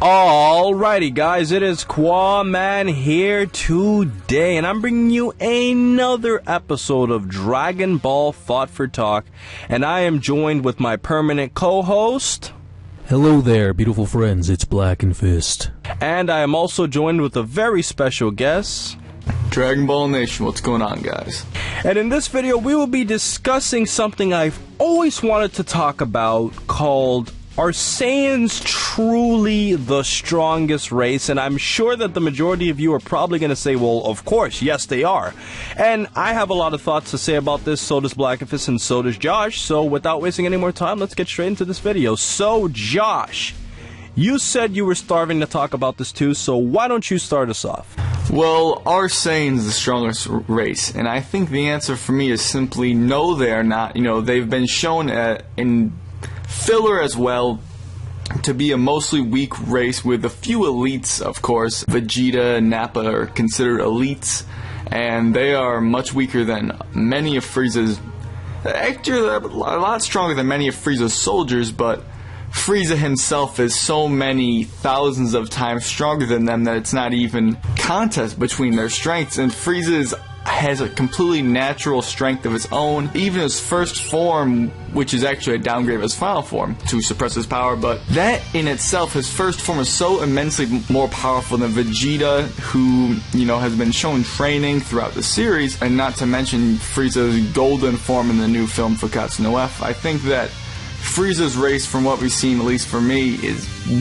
Alrighty guys, it is Qaaman here today, and I'm bringing you another episode of Dragon Ball Fought for Talk, and I am joined with my permanent co-host. Hello there, beautiful friends, it's Blackenfist. And I am also joined with a very special guest. Dragon Ball Nation, what's going on, guys? And in this video, we will be discussing something I've always wanted to talk about called, are Saiyans truly the strongest race? And I'm sure that the majority of you are probably going to say, well, of course, yes, they are. And I have a lot of thoughts to say about this, so does Blackenfist, and so does Josh. So without wasting any more time, let's get straight into this video. So, Josh, you said you were starving to talk about this too, so why don't you start us off? Well, are Saiyans the strongest race? And I think the answer for me is simply no, they're not. You know, they've been shown in filler as well to be a mostly weak race with a few elites, of course. Vegeta and Nappa are considered elites, and they are much weaker than many of Frieza's. Actually, they're a lot stronger than many of Frieza's soldiers, but Frieza himself is so many thousands of times stronger than them that it's not even contest between their strengths, and Frieza has a completely natural strength of his own. Even his first form, which is actually a downgrade of his final form to suppress his power, but that in itself, his first form is so immensely more powerful than Vegeta, who, you know, has been shown training throughout the series, and not to mention Frieza's golden form in the new film Fukkatsu no F. I think that Frieza's race, from what we've seen, at least for me,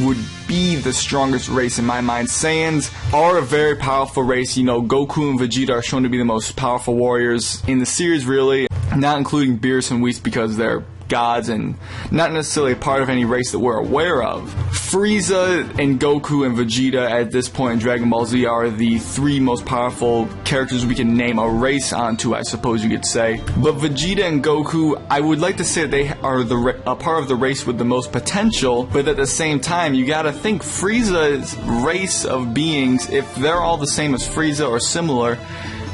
would be the strongest race in my mind. Saiyans are a very powerful race. You know, Goku and Vegeta are shown to be the most powerful warriors in the series, really, not including Beerus and Whis because they're gods and not necessarily a part of any race that we're aware of. Frieza and Goku and Vegeta at this point in Dragon Ball Z are the three most powerful characters we can name a race onto, I suppose you could say. But Vegeta and Goku, I would like to say that they are a part of the race with the most potential, but at the same time, you gotta think Frieza's race of beings, if they're all the same as Frieza or similar,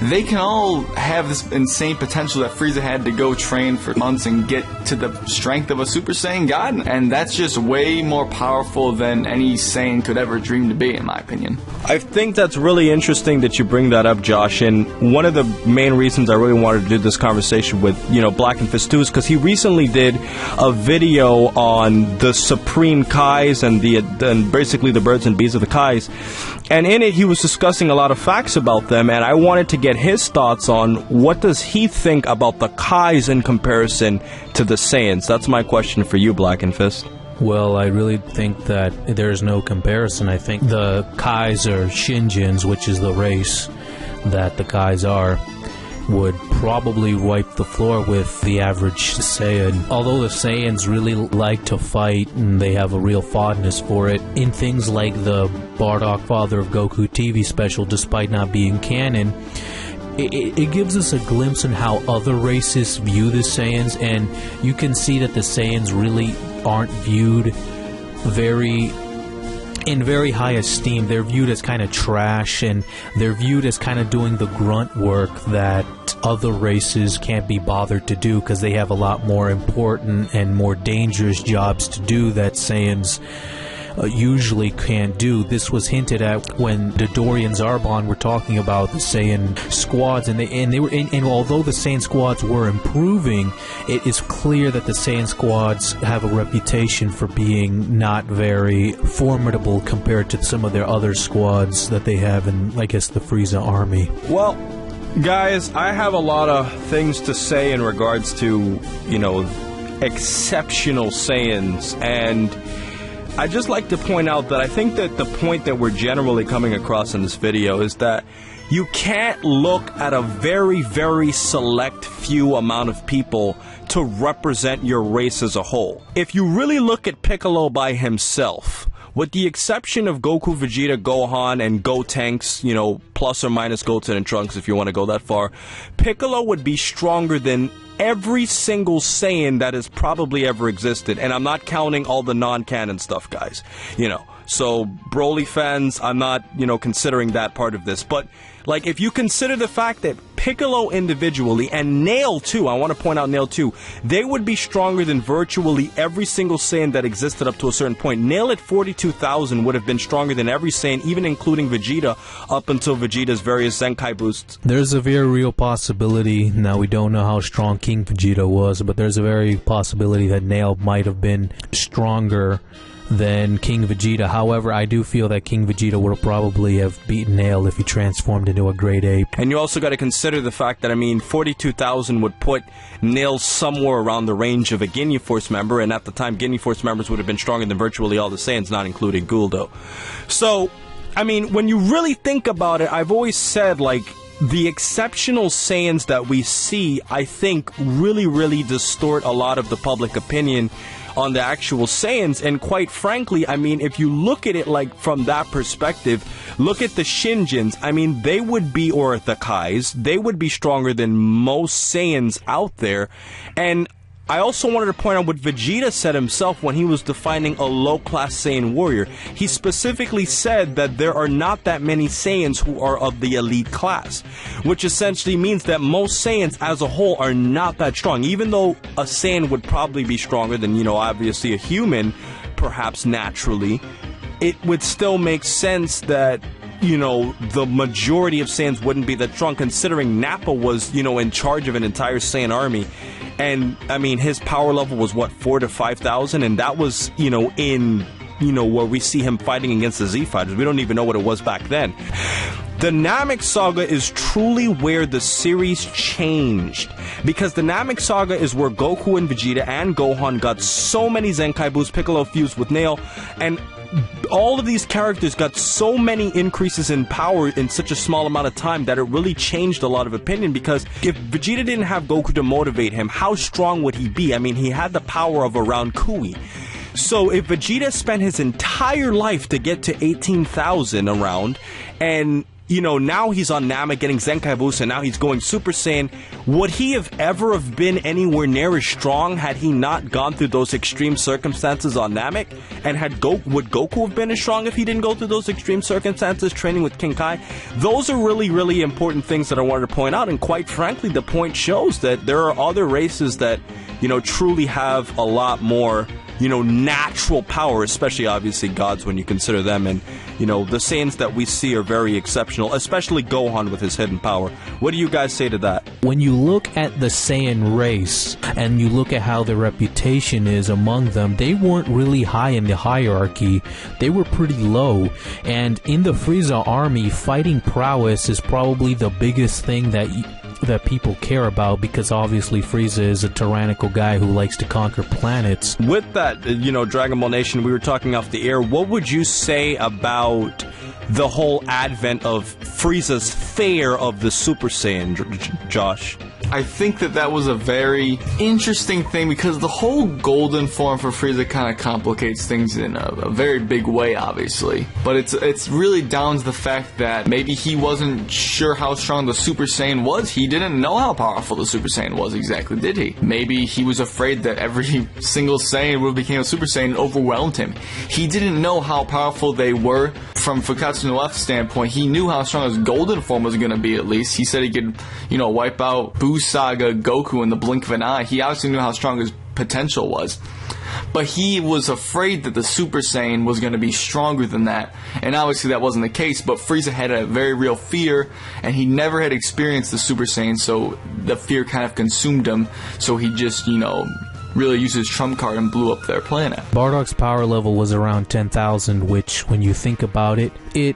they can all have this insane potential that Frieza had to go train for months and get to the strength of a Super Saiyan God, and that's just way more powerful than any Saiyan could ever dream to be, in my opinion. I think that's really interesting that you bring that up, Josh, and one of the main reasons I really wanted to do this conversation with, you know, Blackenfist too, is because he recently did a video on the Supreme Kais and basically the birds and bees of the Kais, and in it he was discussing a lot of facts about them, and I wanted to get his thoughts on what does he think about the Kais in comparison to the Saiyans. That's my question for you, Blackenfist. Well, I really think that there's no comparison. I think the Kais or Shinjins, which is the race that the Kais are, would probably wipe the floor with the average Saiyan. Although the Saiyans really like to fight and they have a real fondness for it, in things like the Bardock Father of Goku TV special, despite not being canon, it gives us a glimpse on how other races view the Saiyans, and you can see that the Saiyans really aren't viewed in very high esteem. They're viewed as kind of trash, and they're viewed as kind of doing the grunt work that other races can't be bothered to do because they have a lot more important and more dangerous jobs to do that Saiyans usually can't do. This was hinted at when Dodori and Zarbon were talking about the Saiyan squads, and although the Saiyan squads were improving, it is clear that the Saiyan squads have a reputation for being not very formidable compared to some of their other squads that they have in, I guess, the Frieza army. Well, guys, I have a lot of things to say in regards to, you know, exceptional Saiyans, and I'd just like to point out that I think that the point that we're generally coming across in this video is that you can't look at a very, very select few amount of people to represent your race as a whole. If you really look at Piccolo by himself, with the exception of Goku, Vegeta, Gohan, and Gotenks, you know, plus or minus Goten and Trunks if you want to go that far, Piccolo would be stronger than every single Saiyan that has probably ever existed, and I'm not counting all the non-canon stuff, guys. You know, so Broly fans, I'm not, you know, considering that part of this, but like if you consider the fact that Piccolo individually, and Nail too, I want to point out Nail too, they would be stronger than virtually every single Saiyan that existed up to a certain point. Nail at 42,000 would have been stronger than every Saiyan, even including Vegeta, up until Vegeta's various Zenkai boosts. There's a very real possibility, now we don't know how strong King Vegeta was, but there's a very possibility that Nail might have been stronger than King Vegeta. However, I do feel that King Vegeta would probably have beaten Nail if he transformed into a Great Ape. And you also got to consider the fact that, I mean, 42,000 would put Nail somewhere around the range of a Ginyu Force member, and at the time, Ginyu Force members would have been stronger than virtually all the Saiyans, not including Guldo. So, I mean, when you really think about it, I've always said, like, the exceptional Saiyans that we see, I think, really distort a lot of the public opinion on the actual Saiyans. And quite frankly, I mean, if you look at it like from that perspective, look at the Shinjins. I mean, they would be, or the Kais, they would be stronger than most Saiyans out there. And I also wanted to point out what Vegeta said himself when he was defining a low-class Saiyan warrior. He specifically said that there are not that many Saiyans who are of the elite class, which essentially means that most Saiyans as a whole are not that strong. Even though a Saiyan would probably be stronger than, you know, obviously a human, perhaps naturally, it would still make sense that, you know, the majority of Saiyans wouldn't be that strong, considering Nappa was, you know, in charge of an entire Saiyan army. And, I mean, his power level was, what, 4,000 to 5,000? And that was, you know, in, you know, where we see him fighting against the Z-Fighters. We don't even know what it was back then. The Namek Saga is truly where the series changed, because the Namek Saga is where Goku and Vegeta and Gohan got so many Zenkai boosts, Piccolo fused with Nail, and all of these characters got so many increases in power in such a small amount of time that it really changed a lot of opinion. Because if Vegeta didn't have Goku to motivate him, how strong would he be? I mean, he had the power of around Kui. So if Vegeta spent his entire life to get to 18,000 around, and you know, now he's on Namek getting Zenkai boost, and now he's going Super Saiyan, would he have ever have been anywhere near as strong had he not gone through those extreme circumstances on Namek? And would Goku have been as strong if he didn't go through those extreme circumstances training with King Kai? Those are really important things that I wanted to point out, and quite frankly, the point shows that there are other races that, you know, truly have a lot more, you know, natural power, especially obviously gods when you consider them. And, you know, the Saiyans that we see are very exceptional, especially Gohan with his hidden power. What do you guys say to that? When you look at the Saiyan race and you look at how their reputation is among them, they weren't really high in the hierarchy. They were pretty low. And in the Frieza army, fighting prowess is probably the biggest thing that people care about, because obviously Frieza is a tyrannical guy who likes to conquer planets. With that, you know, Dragon Ball Nation, we were talking off the air, what would you say about the whole advent of Frieza's fear of the Super Saiyan, Josh? I think that was a very interesting thing, because the whole golden form for Frieza kind of complicates things in a very big way, obviously. But it's really down to the fact that maybe he wasn't sure how strong the Super Saiyan was. He didn't know how powerful the Super Saiyan was exactly, did he? Maybe he was afraid that every single Saiyan would have became a Super Saiyan and overwhelmed him. He didn't know how powerful they were from Fukkatsu no F's standpoint. He knew how strong his golden form was going to be, at least. He said he could, you know, wipe out Buu Saga Goku in the blink of an eye. He obviously knew how strong his potential was. But he was afraid that the Super Saiyan was going to be stronger than that. And obviously that wasn't the case, but Frieza had a very real fear, and he never had experienced the Super Saiyan, so the fear kind of consumed him. So he just, you know, really used his trump card and blew up their planet. Bardock's power level was around 10,000, which, when you think about it, it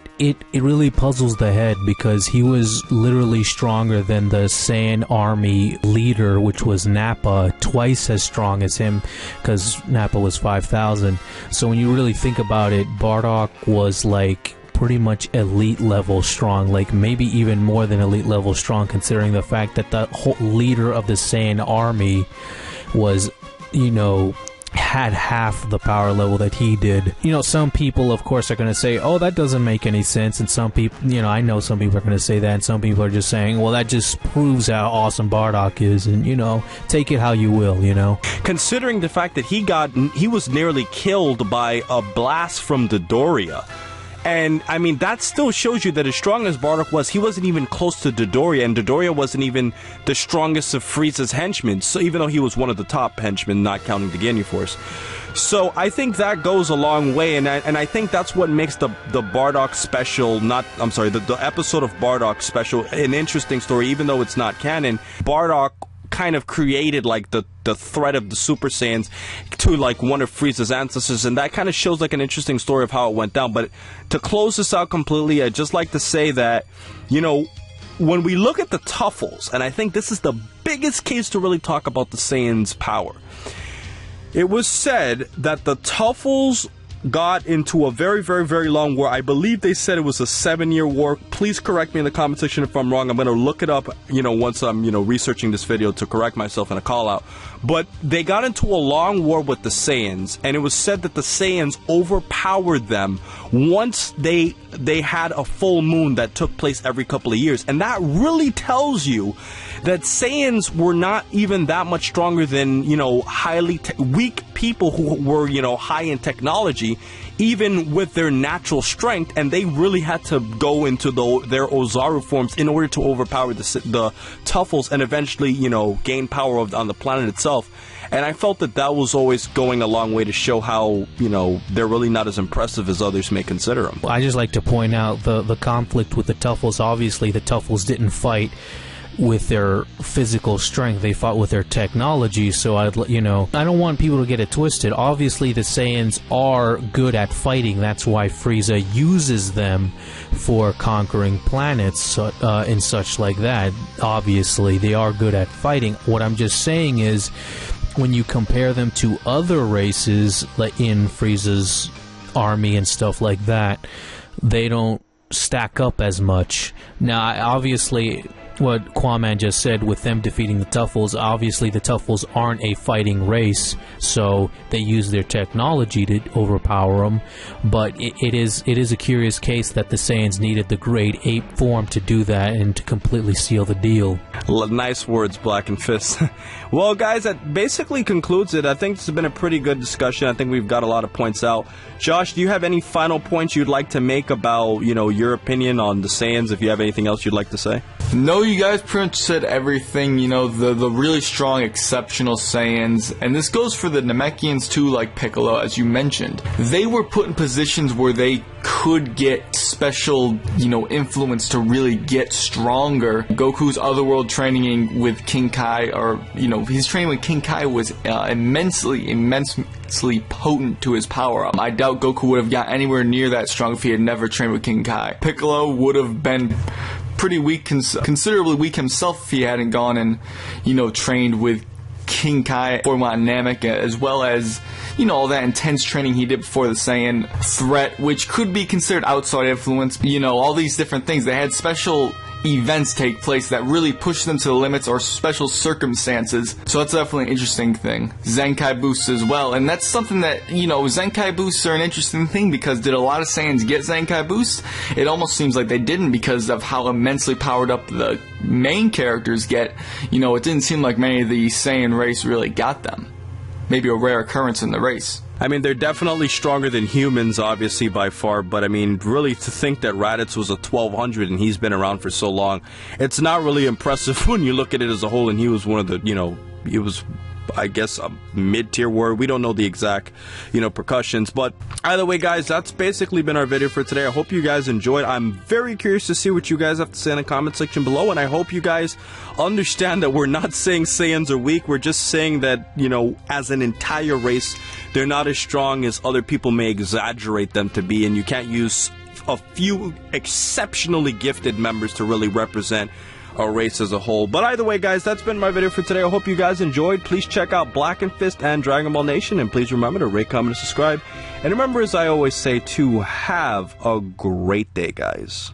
really puzzles the head, because he was literally stronger than the Saiyan army leader, which was Nappa, twice as strong as him, because Nappa was 5,000. So when you really think about it, Bardock was like pretty much elite level strong, like maybe even more than elite level strong, considering the fact that the whole leader of the Saiyan army was, you know, had half the power level that he did. You know, some people, of course, are going to say, oh, that doesn't make any sense, and some people, you know, I know some people are going to say that, and some people are just saying, well, that just proves how awesome Bardock is, and, you know, take it how you will, you know. Considering the fact that he was nearly killed by a blast from Dodoria. And, I mean, that still shows you that as strong as Bardock was, he wasn't even close to Dodoria, and Dodoria wasn't even the strongest of Frieza's henchmen, so even though he was one of the top henchmen, not counting the Ginyu Force. So I think that goes a long way, and I think that's what makes the Bardock special, the episode of Bardock special, an interesting story, even though it's not canon. Bardock kind of created like the threat of the Super Saiyans to like one of Frieza's ancestors, and that kind of shows like an interesting story of how it went down. But to close this out completely, I'd just like to say that, you know, when we look at the Tuffles, and I think this is the biggest case to really talk about the Saiyans' power, it was said that the Tuffles got into a very, very, very long war. I believe they said it was a 7-year war. Please correct me in the comment section if I'm wrong. I'm going to look it up, you know, once I'm, you know, researching this video to correct myself in a call out. But they got into a long war with the Saiyans, and it was said that the Saiyans overpowered them once they had a full moon that took place every couple of years. And that really tells you that Saiyans were not even that much stronger than, you know, weak people who were, you know, high in technology, even with their natural strength, and they really had to go into their Ozaru forms in order to overpower the Tuffles and eventually, you know, gain power on the planet itself. And I felt that that was always going a long way to show how, you know, they're really not as impressive as others may consider them. I just like to point out the conflict with the Tuffles. Obviously, the Tuffles didn't fight with their physical strength, they fought with their technology. So I don't want people to get it twisted. Obviously the Saiyans are good at fighting, that's why Frieza uses them for conquering planets and such like that. Obviously they are good at fighting. What I'm just saying is, when you compare them to other races like in Frieza's army and stuff like that, they don't stack up as much. Now obviously what Qaaman just said with them defeating the Tuffles, obviously the Tuffles aren't a fighting race, so they use their technology to overpower them, but it is a curious case that the Saiyans needed the grade 8 form to do that and to completely seal the deal. Nice words, Blackenfist. Well, guys, that basically concludes it. I think this has been a pretty good discussion. I think we've got a lot of points out. Josh, do you have any final points you'd like to make about, you know, your opinion on the Saiyans, if you have anything else you'd like to say? No, you guys pretty much said everything. You know, the really strong, exceptional Saiyans, and this goes for the Namekians too, like Piccolo, as you mentioned. They were put in positions where they could get special, you know, influence to really get stronger. Goku's otherworld training with King Kai, or, you know, his training with King Kai was immensely potent to his power up. I doubt Goku would have got anywhere near that strong if he had never trained with King Kai. Piccolo would have been pretty weak, considerably weak himself if he hadn't gone and, you know, trained with King Kai for Namek, as well as, you know, all that intense training he did before the Saiyan threat, which could be considered outside influence. You know, all these different things. They had special events take place that really push them to the limits, or special circumstances. So that's definitely an interesting thing. Zenkai boosts as well, and that's something that, you know, Zenkai boosts are an interesting thing, because did a lot of Saiyans get Zenkai boosts? It almost seems like they didn't, because of how immensely powered up the main characters get. You know, it didn't seem like many of the Saiyan race really got them. Maybe a rare occurrence in the race. I mean, they're definitely stronger than humans, obviously, by far, but I mean, really, to think that Raditz was a 1200 and he's been around for so long, it's not really impressive when you look at it as a whole, and he was one of the, you know, he was, I guess, a mid-tier warrior. We don't know the exact, you know, percussions, but either way, guys, that's basically been our video for today. I hope you guys enjoyed. I'm very curious to see what you guys have to say in the comment section below, and I hope you guys understand that we're not saying Saiyans are weak. We're just saying that, you know, as an entire race, they're not as strong as other people may exaggerate them to be, and you can't use a few exceptionally gifted members to really represent a race as a whole. But either way, guys, that's been my video for today. I hope you guys enjoyed. Please check out Blackenfist and Dragon Ball Nation, and please remember to rate, comment, and subscribe. And remember, as I always say, to have a great day, guys.